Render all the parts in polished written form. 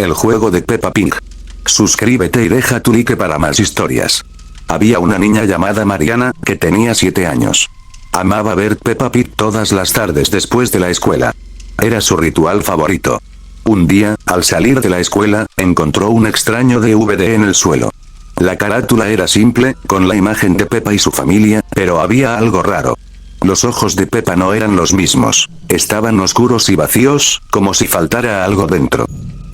el juego de Peppa Pig. Suscríbete y deja tu like para más historias. Había una niña llamada Mariana, que tenía 7 años. Amaba ver Peppa Pig todas las tardes después de la escuela. Era su ritual favorito. Un día, al salir de la escuela, encontró un extraño DVD en el suelo. La carátula era simple, con la imagen de Peppa y su familia, pero había algo raro. Los ojos de Peppa no eran los mismos. Estaban oscuros y vacíos, como si faltara algo dentro.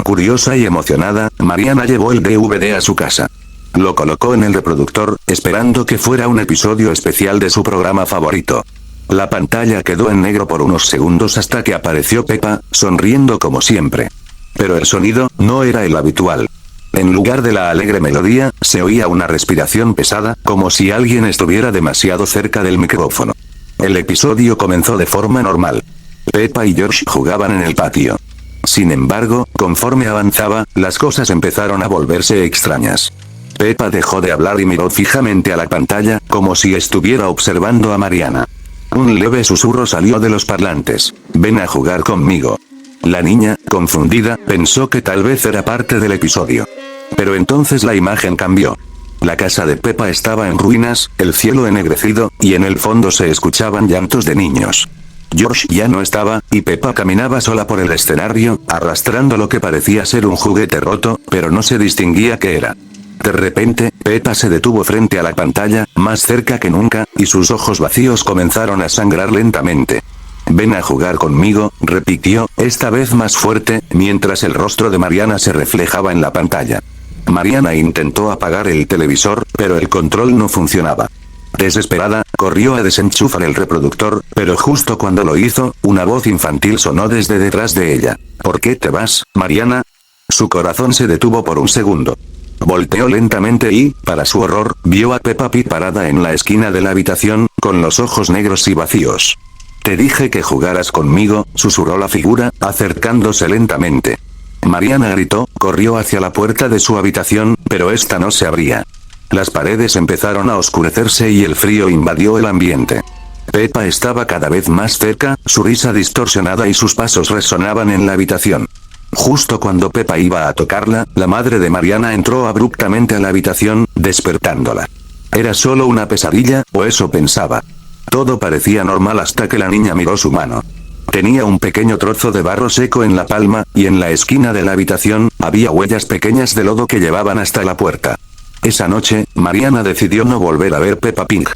Curiosa y emocionada, Mariana llevó el DVD a su casa. Lo colocó en el reproductor, esperando que fuera un episodio especial de su programa favorito. La pantalla quedó en negro por unos segundos hasta que apareció Peppa, sonriendo como siempre. Pero el sonido no era el habitual. En lugar de la alegre melodía, se oía una respiración pesada, como si alguien estuviera demasiado cerca del micrófono. El episodio comenzó de forma normal. Peppa y George jugaban en el patio. Sin embargo, conforme avanzaba, las cosas empezaron a volverse extrañas. Peppa dejó de hablar y miró fijamente a la pantalla, como si estuviera observando a Mariana. Un leve susurro salió de los parlantes. «Ven a jugar conmigo». La niña, confundida, pensó que tal vez era parte del episodio. Pero entonces la imagen cambió. La casa de Peppa estaba en ruinas, el cielo ennegrecido, y en el fondo se escuchaban llantos de niños. George ya no estaba, y Peppa caminaba sola por el escenario, arrastrando lo que parecía ser un juguete roto, pero no se distinguía qué era. De repente, Peppa se detuvo frente a la pantalla, más cerca que nunca, y sus ojos vacíos comenzaron a sangrar lentamente. «Ven a jugar conmigo», repitió, esta vez más fuerte, mientras el rostro de Mariana se reflejaba en la pantalla. Mariana intentó apagar el televisor, pero el control no funcionaba. Desesperada, corrió a desenchufar el reproductor, pero justo cuando lo hizo, una voz infantil sonó desde detrás de ella. «¿Por qué te vas, Mariana?» Su corazón se detuvo por un segundo. Volteó lentamente y, para su horror, vio a Peppa Pig parada en la esquina de la habitación, con los ojos negros y vacíos. «Te dije que jugaras conmigo», susurró la figura, acercándose lentamente. Mariana gritó, corrió hacia la puerta de su habitación, pero esta no se abría. Las paredes empezaron a oscurecerse y el frío invadió el ambiente. Peppa estaba cada vez más cerca, su risa distorsionada y sus pasos resonaban en la habitación. Justo cuando Peppa iba a tocarla, la madre de Mariana entró abruptamente a la habitación, despertándola. Era solo una pesadilla, o eso pensaba. Todo parecía normal hasta que la niña miró su mano. Tenía un pequeño trozo de barro seco en la palma, y en la esquina de la habitación, había huellas pequeñas de lodo que llevaban hasta la puerta. Esa noche, Mariana decidió no volver a ver Peppa Pig.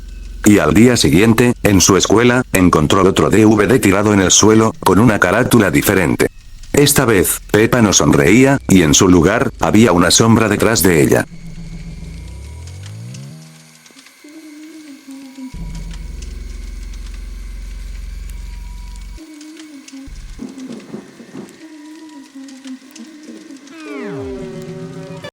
Y al día siguiente, en su escuela, encontró otro DVD tirado en el suelo, con una carátula diferente. Esta vez, Peppa no sonreía, y en su lugar, había una sombra detrás de ella.